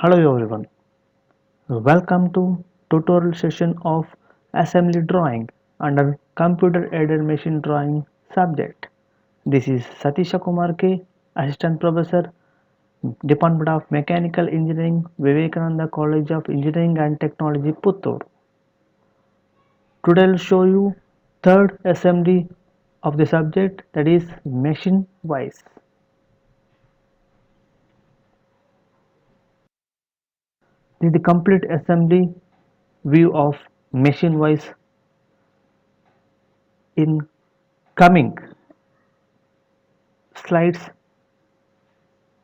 Hello everyone, welcome to tutorial session of assembly drawing under computer aided machine drawing subject. This is Satisha Kumar K, Assistant Professor, Department of Mechanical Engineering, Vivekananda College of Engineering and Technology, Puttur. Today I'll show you third assembly of the subject, that is machine wise. This is the complete assembly view of machine wise in coming slides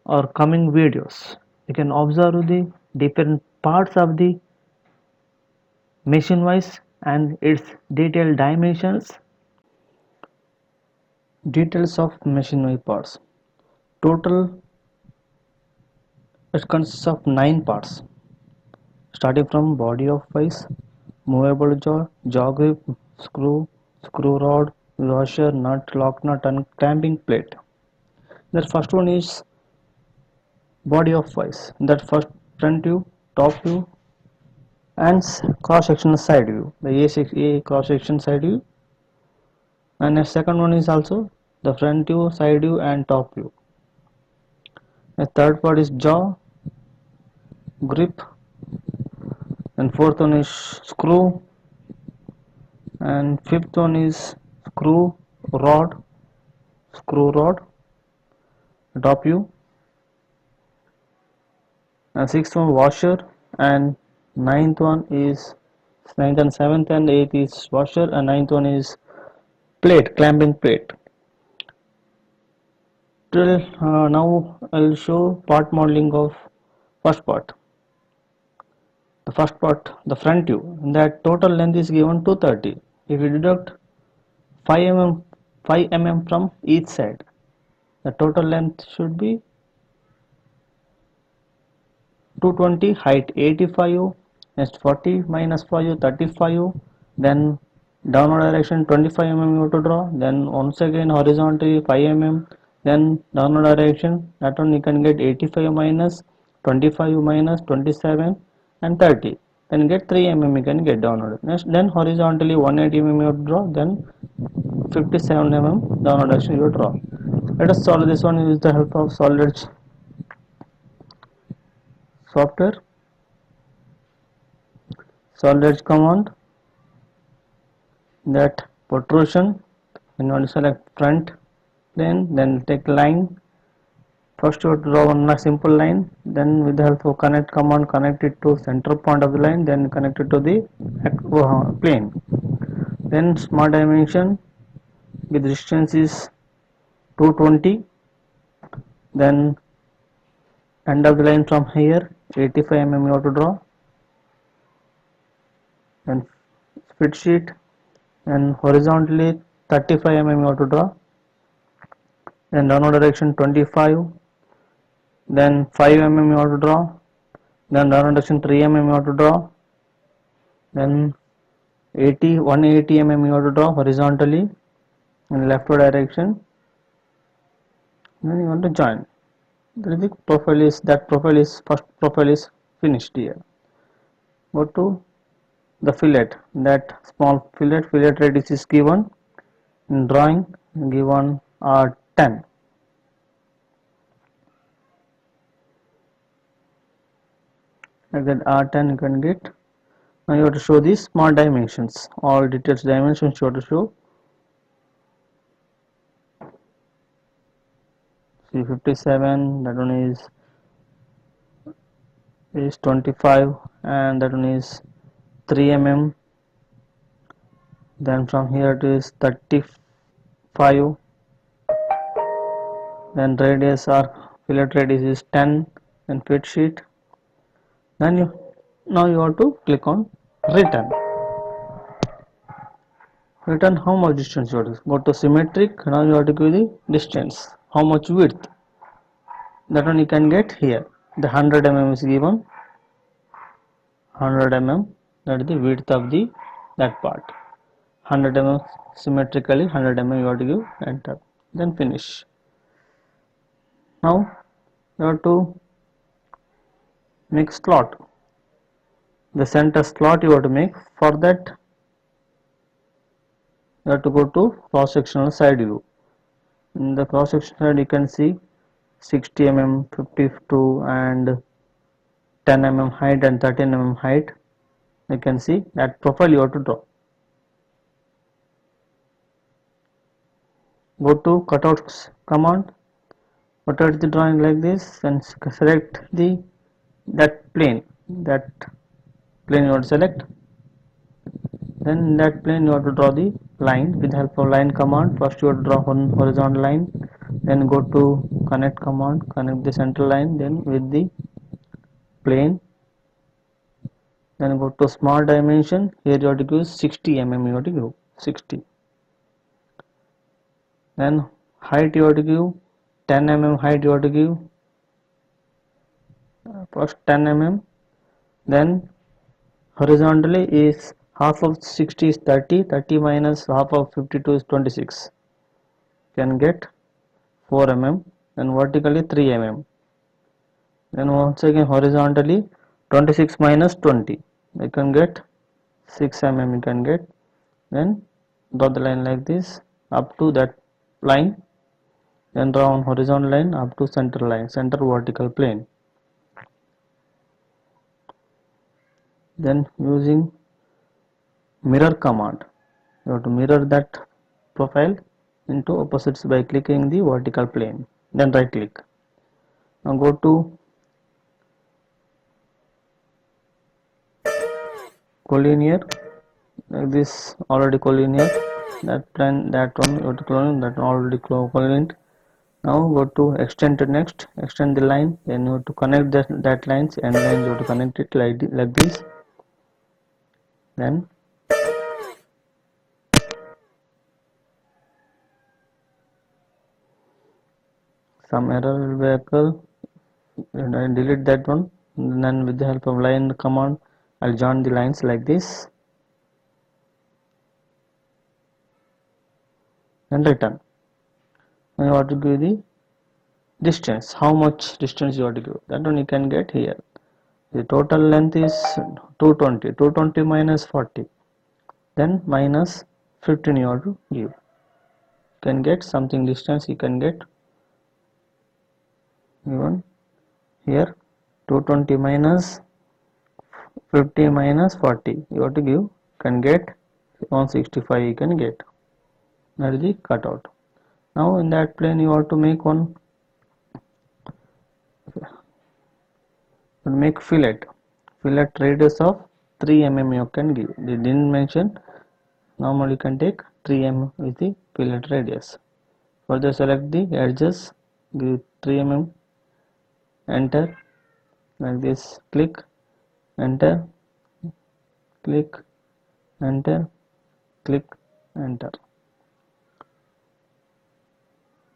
or coming videos. You can observe the different parts of the machine wise and its detailed dimensions. Details of machinery parts. Total, it consists of 9 parts, starting from body of vise, movable jaw, jaw grip, screw rod, washer, nut, lock nut, and clamping plate. The first one is body of vise. That first front view, top view, and cross section side view. The A cross section side view, and the second one is also the front view, side view, and top view. The third part is jaw, grip, and fourth one is screw, and fifth one is screw rod, screw rod, top view, and sixth one washer, and ninth one is ninth and seventh and eighth is washer, and ninth one is plate, clamping plate. Till now I'll show part modeling of first part. The first part, the front view, that total length is given 230. If you deduct 5 mm from each side, the total length should be 220. Height 85, next 40 minus 5 35, then downward direction 25 mm you have to draw, then once again horizontally 5 mm, then downward direction, that one you can get 85 minus 25 minus 27 and 30, then get 3 mm you can get downward. Next, then horizontally 180 mm you have to draw, then 57 mm downward direction you draw. Let us solve this one with the help of SolidEdge software. SolidEdge command, that protrusion, you want to select front plane, then take line. First you have to draw one simple line, then with the help of connect command connect it to center point of the line, then connect it to the plane. Then smart dimension with distance is 220, then end of the line from here 85 mm you have to draw, then split sheet, and horizontally 35 mm you have to draw, then downward direction 25, then 5 mm you have to draw, then downward direction 3 mm you have to draw, then 180 mm you have to draw horizontally in leftward direction, then you want to join. The profile is, that profile is, first profile is finished here. Go to the fillet, that small fillet radius is given in drawing, given R10. Like that R10 you can get. Now you have to show these small dimensions, all details dimensions you have to show. C57, that one is 25, and that one is 3 mm. Then from here it is 35, then radius or fillet radius is 10, and fit sheet. Then now you have to click on return. Return how much distance you have to go to symmetric. Now you have to give the distance, how much width, that one you can get here. The 100 mm is given, 100 mm, that is the width of the that part. 100 mm symmetrically, 100 mm you have to give, enter, then finish. Now you have to make slot. The center slot you have to make. For that you have to go to cross sectional side view. In the cross sectional side you can see 60 mm, 52 and 10 mm height and 13 mm height. You can see that profile you have to draw. Go to cutouts command, cut out the drawing like this and select the that plane you want to select. Then in that plane you have to draw the line with the help of line command. First you have to draw one horizontal line, then go to connect command, connect the center line, then with the plane, then go to small dimension. Here you have to give 60 mm, you have to give 60. Then height you have to give 10 mm height you have to give, first 10 mm, then horizontally is half of 60 is 30, 30 minus half of 52 is 26, can get 4 mm, then vertically 3 mm, then once again horizontally 26 minus 20, you can get 6 mm, you can get. Then draw the line like this up to that line, then draw on horizontal line up to center line, center vertical plane. Then using mirror command you have to mirror that profile into opposites by clicking the vertical plane, then right click. Now go to collinear like this, already collinear, that plane, that one you have to clone, that one already collinear. Now go to extend to next, extend the line, then you have to connect that lines and then you have to connect it like this. Then some error will occur and I delete that one, and then with the help of line command I'll join the lines like this and return. Now you have to give the distance, how much distance you have to give, that one you can get here. The total length is 220, 220 minus 40, then minus 15 you have to give. You can get something distance, you can get even here 220 minus 50 minus 40 you have to give, can get 165 you can get. That is the cutout. Now in that plane you have to make one, make fillet radius of 3 mm you can give. They didn't mention, normally you can take 3 mm is the fillet radius. Further select the edges, give 3 mm, enter like this, click, enter, click, enter, click, enter.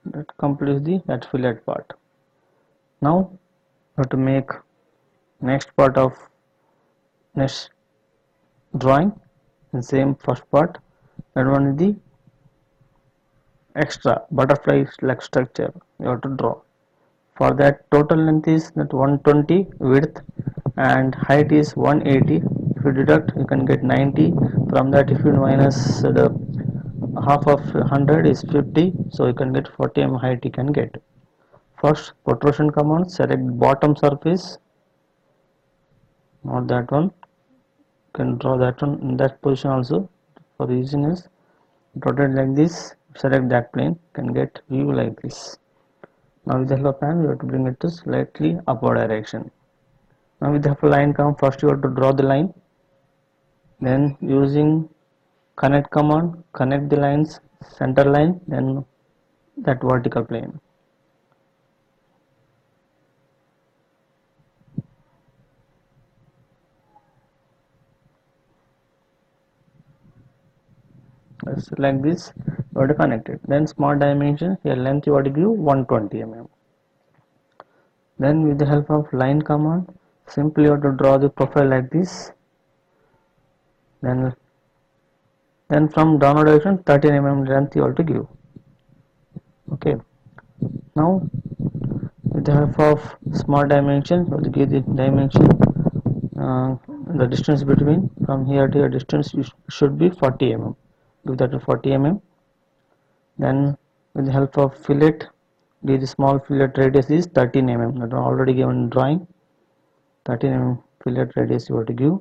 That completes that fillet part. Now we have to make next part of next drawing, the same first part, that one is the extra butterfly like structure you have to draw. For that total length is that 120, width and height is 180. If you deduct you can get 90. From that if you minus the half of 100 is 50, so you can get 40 mm height you can get. First protrusion command, select bottom surface, not that one, you can draw that one in that position also for easiness. Rotate like this, select that plane, can get view like this. Now with the help of pen we have to bring it to slightly upward direction. Now with the help of line command, first you have to draw the line, then using connect command connect the lines, center line, then that vertical plane. Like this you have to connect it. Then small dimension, here length you have to give 120 mm. Then with the help of line command simply you have to draw the profile like this, then from downward direction 13 mm length you have to give. Okay, now With the help of small dimension, we'll give the dimension, uh, the distance between from here to here distance should be 40 mm. Give that to 40 mm. Then with the help of fillet, give the small fillet radius is 13 mm. That are already given in drawing. 13 mm fillet radius you have to give.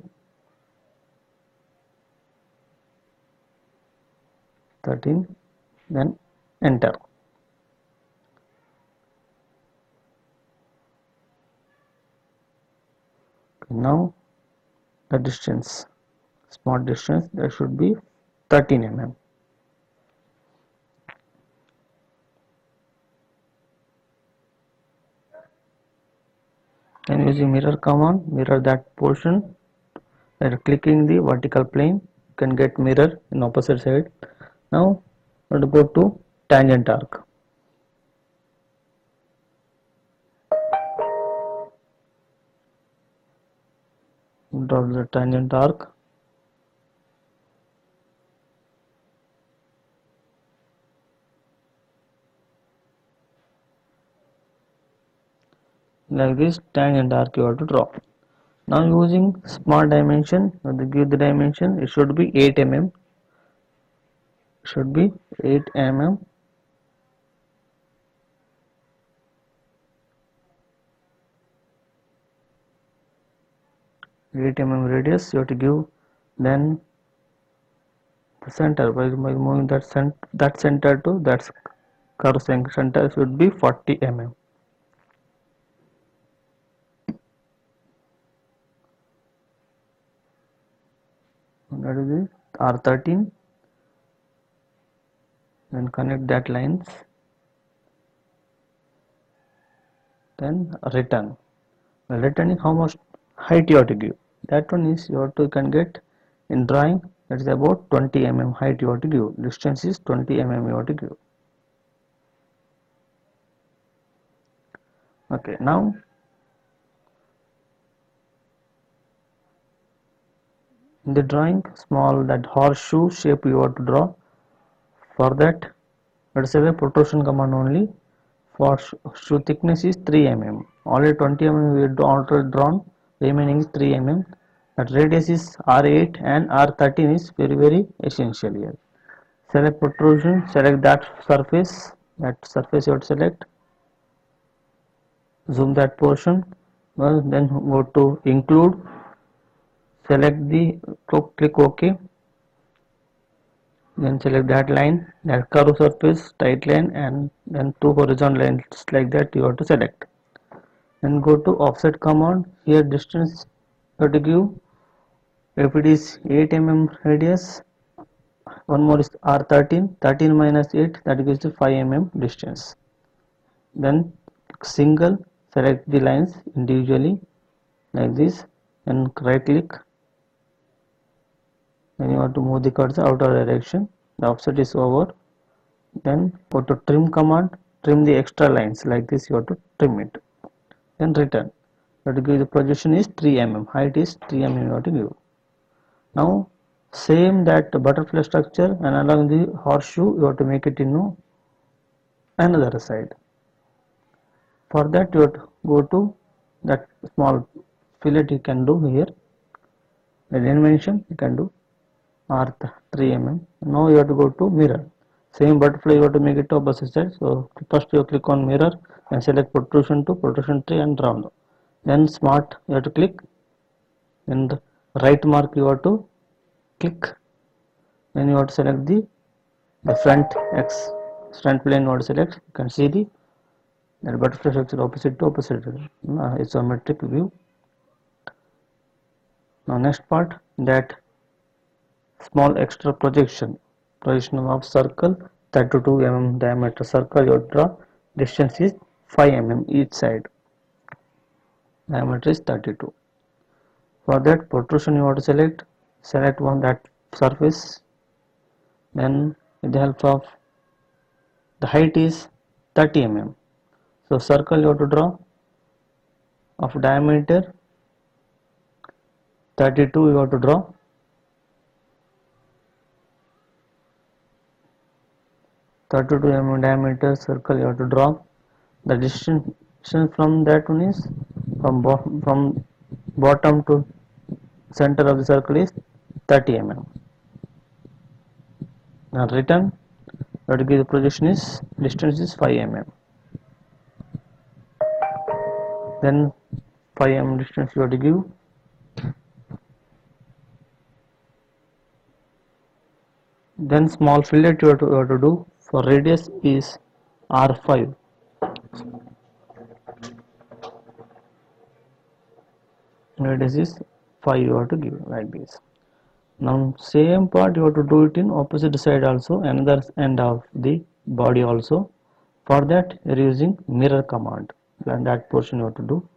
13. Then enter. Okay, now the distance, smart distance, that should be 13 mm. And using mirror command, mirror that portion. By clicking the vertical plane, you can get mirror in opposite side. Now let us go to tangent arc. Draw the tangent arc. Like this tangent arc you have to draw. Now using small dimension, to give the dimension, it should be 8 mm. Should be 8 mm. Radius you have to give. Then the center, by moving that center to that curve center should be 40 mm. That is the R13. Then connect that lines. Then return. Returning how much height you have to give. That one is you have to can get in drawing. That is about 20 mm height you have to give. Distance is 20 mm you have to give. Okay, now in the drawing, small that horseshoe shape you have to draw. For that, let's say the protrusion command only. For shoe thickness is 3 mm. Only 20 mm we have already drawn. Remaining is 3 mm. That radius is R8 and R13 is very essential here. Select protrusion, select that surface you have to select, zoom that portion, well, then go to include, select the click OK, then select that line, that curve surface, tight line, and then two horizontal lines like that you have to select. Then go to offset command. Here distance you have to give. If it is 8 mm radius, one more is R13, 13 minus 8, that gives you 5 mm distance. Then single, select the lines individually like this, and right click. Then you want to move the cursor outer direction. The offset is over. Then go to trim command, trim the extra lines like this. You have to trim it. Then return. You have to give the projection is 3 mm. Height is 3 mm. You have to give. Now same that butterfly structure, and along the horseshoe you have to make it in another side. For that you have to go to that small fillet you can do here. The dimension you can do R 3 mm. Now you have to go to mirror. Same butterfly you have to make it to opposite side. So first you click on mirror and select protrusion to protrusion 3 and round. Then smart you have to click. Then the right mark you have to click. Then you have to select the front X front plane you have to select. You can see the that butterfly structure opposite to opposite. Isometric view. Now next part, that small extra projection of circle, 32 mm diameter circle you draw. Distance is 5 mm each side. Diameter is 32. For that protrusion you want to select one that surface. Then with the help of the height is 30 mm. So circle you have to draw of diameter 32 you have to draw. 32 mm diameter circle you have to draw. The distance Distance from that one is from bottom to center of the circle is 30 mm. Now return, you have to give the projection is distance is 5 mm. Then 5 mm distance you have to give. Then small fillet you have to do for radius is R5. Radius is 5 you have to give like this. Now same part you have to do it in opposite side also, another end of the body also. For that you are using mirror command, and that portion you have to do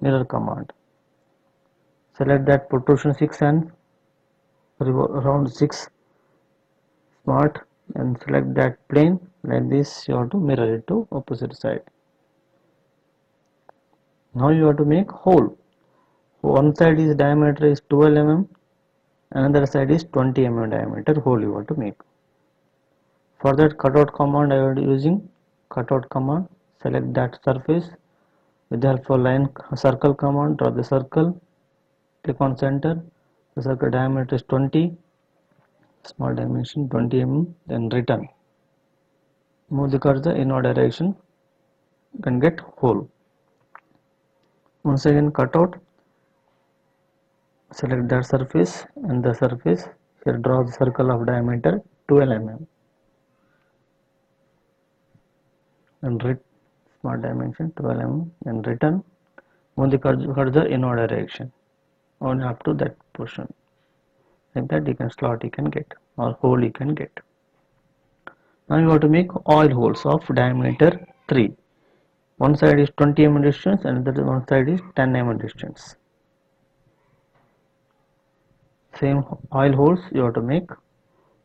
mirror command. Select that protrusion 6 and round 6 smart, and select that plane like this. You have to mirror it to opposite side. Now you have to make hole. One side is diameter is 12 mm, another side is 20 mm diameter hole you have to make. For that cutout command I am using cutout command. Select that surface with the help of line circle command. Draw the circle, click on center. The circle diameter is 20, small dimension 20 mm, then return. Move the cursor in one direction, you can get hole. Once again cutout, select that surface, and the surface here draw the circle of diameter 12 mm and small dimension 12 mm, then return. Move the cursor in one direction only up to that portion. Like that you can slot you can get or hole you can get. Now you have to make oil holes of diameter 3. One side is 20 mm distance and the one side is 10 mm distance. Same oil holes you have to make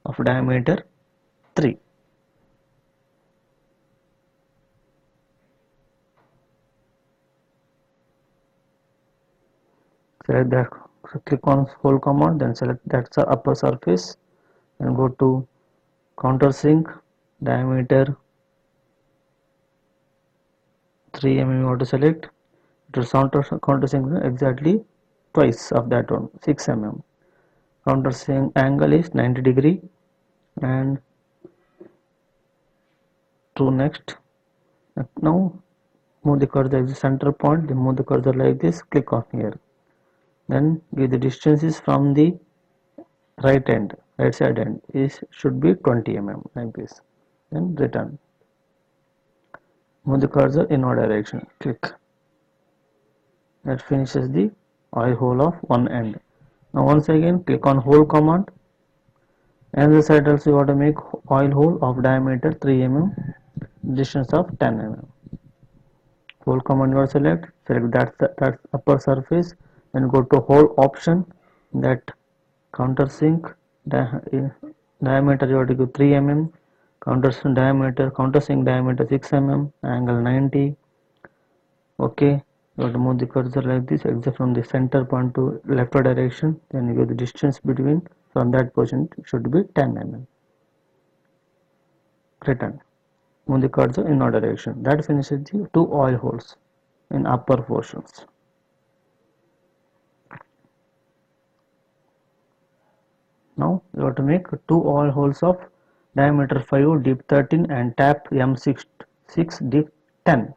of diameter 3. Select that, click on hole command, then select that upper surface and go to countersink diameter 3 mm you have to select. To countersink exactly twice of that one, 6 mm. Countersink angle is 90 degree, and to next. Now move the cursor at the center point, then move the cursor like this, click on here, then give the distances from the right side end is should be 20 mm like this, then return. Move the cursor in one direction, click. That finishes the oil hole of one end. Now once again click on hole command, and the side also you want to make oil hole of diameter 3 mm, distance of 10 mm. Hole command you select that upper surface, and go to hole option, that countersink diameter you have to give 3 mm, countersink diameter 6 mm, angle 90. Okay, you have to move the cursor like this, except from the center point to left direction, then you give the distance between from that position should be 10 mm. Return. Move the cursor in one direction. That finishes the two oil holes in upper portions. Now you have to make two oil holes of diameter 5, deep 13, and tap M6 deep 10.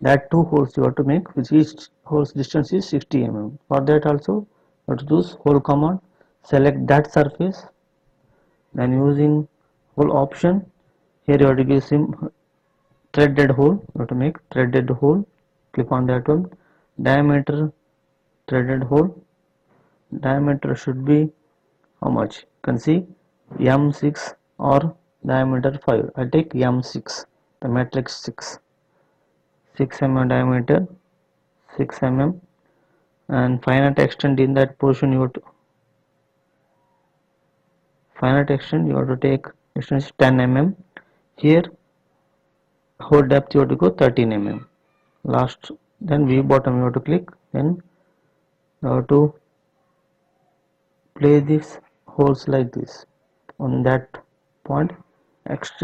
That two holes you have to make, which each hole's distance is 60 mm. For that also you have to use hole command. Select that surface, then using hole option, here you have to give some threaded hole. You have to make threaded hole. Click on that one. Diameter threaded hole. Diameter should be how much? You can see M6 or diameter 5. I take M6, the matrix 6. 6 mm diameter, 6 mm, and finite extent in that portion you have to take distance 10 mm. Here hole depth you have to go 13 mm. Last, then V bottom you have to click, then you have to place these holes like this on that point,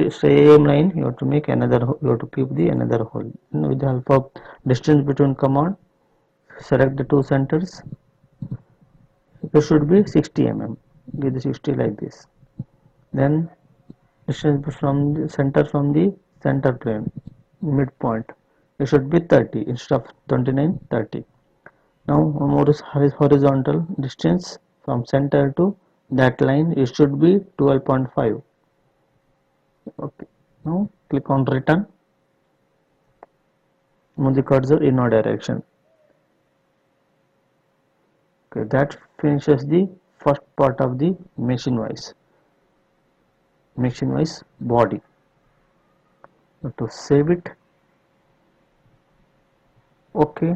same line you have to make another, you have to keep the another hole. And with the help of distance between command, select the two centers. It should be 60 mm, give the 60 like this. Then distance from the center plane midpoint, it should be 30 instead of 29, 30. Now more is horizontal distance from center to that line, it should be 12.5. Okay, now click on return, move the cursor in our direction. Okay, that finishes the first part of the machine wise body. To save it, okay.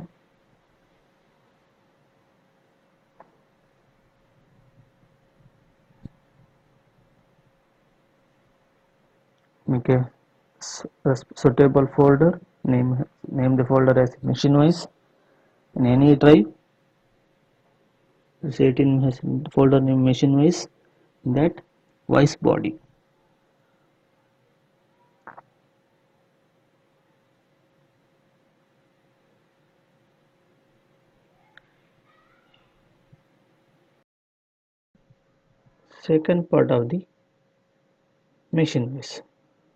Make a suitable folder, name the folder as machine wise in any drive. Set in folder name machine wise, that wise body. Second part of the machine wise,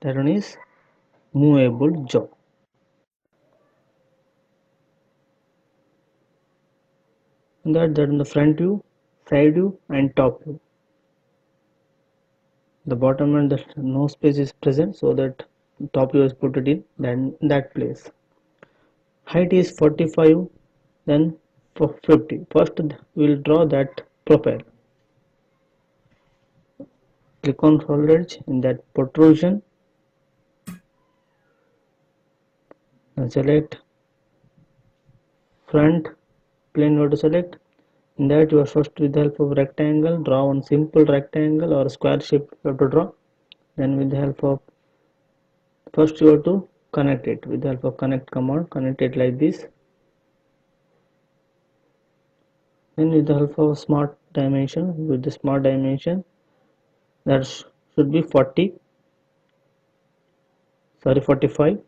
that one is movable jaw. That in the front view, side view and top view. The bottom and the no space is present, so that top view is put it in then that place. Height is 45, then for 50. First we will draw that profile. Click on shoulder edge in that protrusion and select front plane. You have to select. In that you are first with the help of rectangle draw one simple rectangle or square shape you have to draw. Then with the help of first you have to connect it with the help of connect command, connect it like this. Then with the help of smart dimension, with the smart dimension that should be 40, sorry 45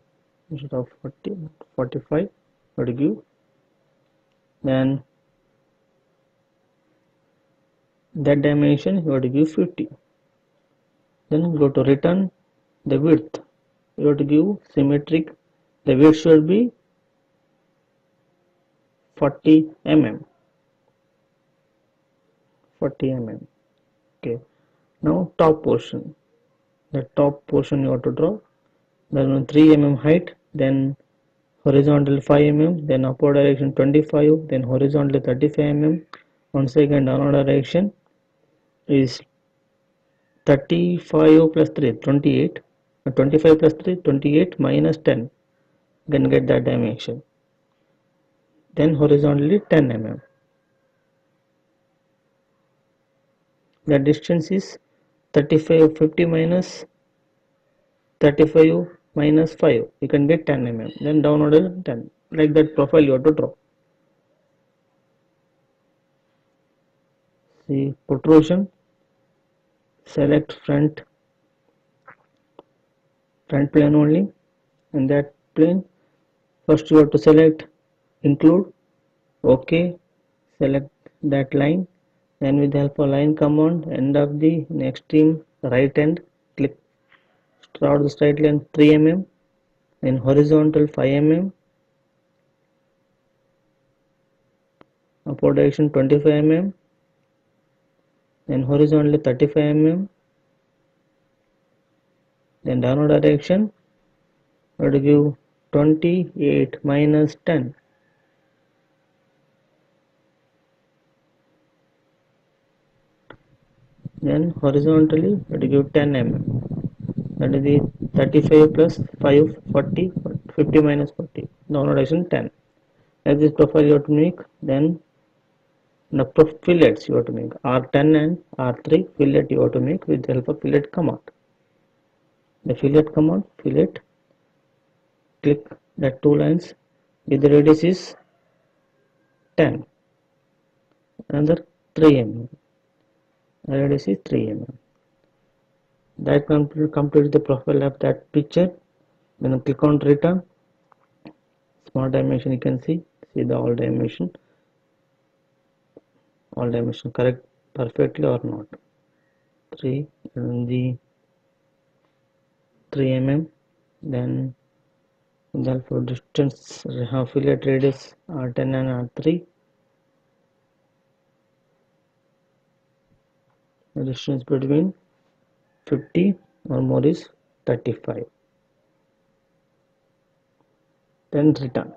instead of 40, 45 what to give. Then that dimension you have to give 50. Then go to return the width, you have to give symmetric, the width should be 40 mm, 40 mm. Okay, now top portion, the top portion you have to draw. Then 3 mm height, then horizontal 5 mm, then upward direction 25, then horizontal 35 mm. Once again downward direction is 35 plus 3 28, 25 plus 3 28 minus 10, then get that dimension. Then horizontally 10 mm. The distance is 35, 50 minus 35 minus 5, you can get 10 mm. Then downward 10, like that profile you have to draw. See protrusion, select front plane only. In that plane first you have to select include, okay, select that line. Then with the help of line command, end of the extreme right end, click start the straight line 3 mm, then horizontal 5 mm, upward direction 25 mm, then horizontally 35 mm, then downward direction we have to give 28 minus 10, then horizontally we have to give 10 mm, that is the 35 plus 5 40, 50 minus 40, downward direction 10. As this profile you have to make. Then the fillets you have to make R10 and R3 fillet you have to make with the help of fillet command. The fillet command, fillet, click that two lines with the radius is 10, another 3 mm, radius is 3 mm. That complete the profile of that picture. Then click on return. Smart dimension, you can see the all dimension correct perfectly or not. 3 and the 3 mm. Then for distance affiliate radius R10 and R3. The distance between 50 or more is 35. Then return.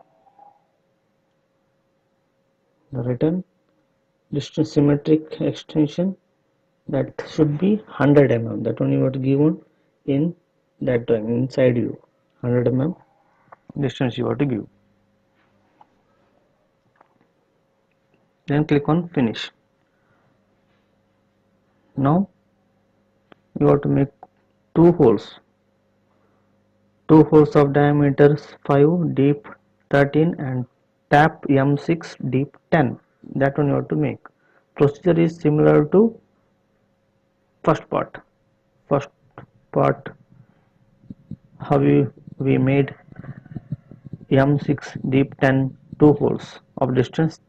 The return distance symmetric extension, that should be 100 mm. That only what given in that drawing inside you. 100 mm distance you have to give. Then click on finish. Now you have to make two holes of diameters 5, deep 13 and tap M6 deep 10. That one you have to make. Procedure is similar to first part. First part, how we made M6 deep 10 two holes of distance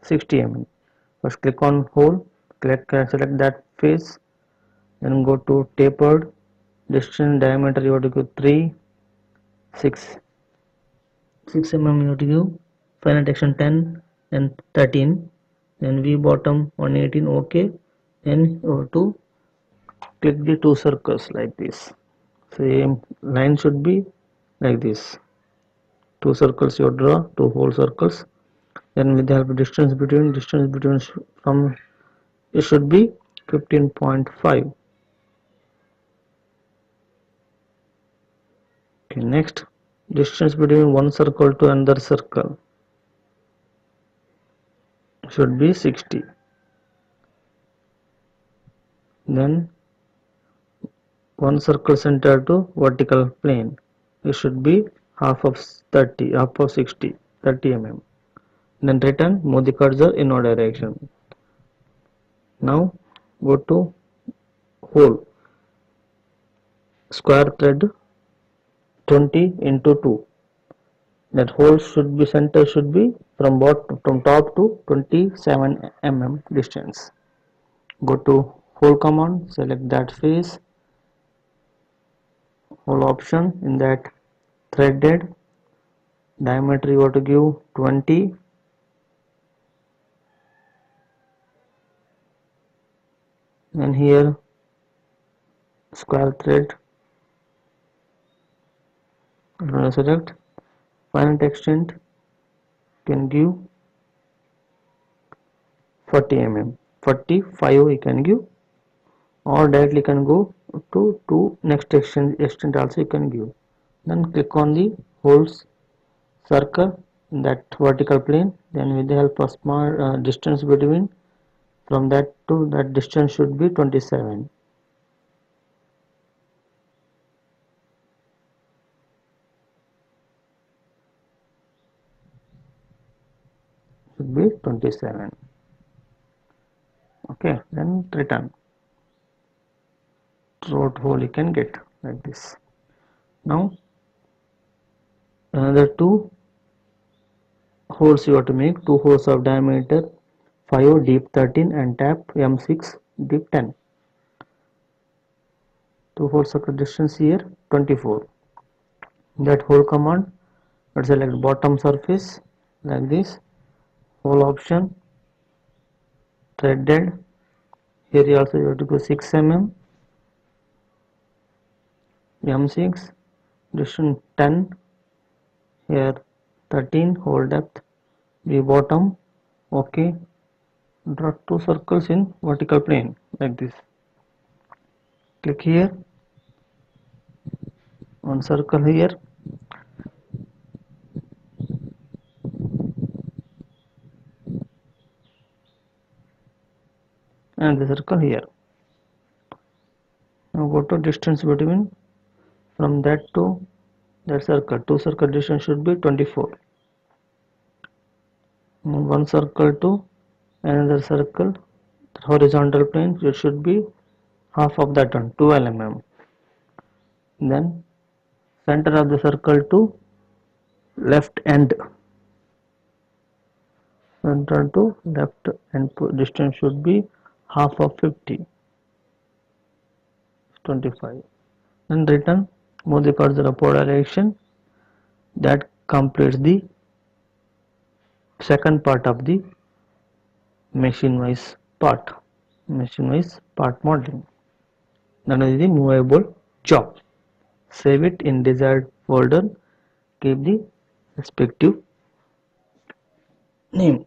60 mm. First click on hole, select that face, then go to tapered distance diameter you have to go 3, 6 mm you have to give, final section 10 and 13, then V bottom 118, OK. Then you have to click the two circles like this. Same line should be like this. Two circles you draw, two whole circles. Then with the help of distance between from it should be 15.5. Okay, next distance between one circle to another circle should be 60. Then one circle center to vertical plane, it should be half of 60, 30 mm. Then return, move the cursor in no direction. Now go to hole, square thread 20 into 2. That hole should be center should be from top to 27 mm distance. Go to hole command, select that face, hole option, in that threaded diameter you have to give 20, and here square thread select, final extent can give 40 mm, 45 you can give, or directly can go to next extent also you can give. Then click on the holes circle in that vertical plane, then with the help of small distance between from that to that distance should be 27. Should be 27. Okay, then return. Throat hole you can get like this. Now another two holes you have to make, two holes of diameter 5, deep 13 and tap M6 deep 10. Two holes of distance here 24. That hole command, let's select bottom surface like this, hole option, threaded, here you also you have to go 6 mm, M6 distance 10, here 13, hole depth, V bottom, OK. Draw two circles in vertical plane like this. Click here, one circle here, and the circle here. Now go to distance between from that to that circle. Two circle distance should be 24. Now one circle to another circle, horizontal plane, it should be half of that one, 12 mm. then center of the circle to left end, center to left end distance should be half of 50, 25. Then return, move the cursor upward direction. That completes the second part of the machine wise part modeling. That is the movable job. Save it in desired folder, keep the respective name.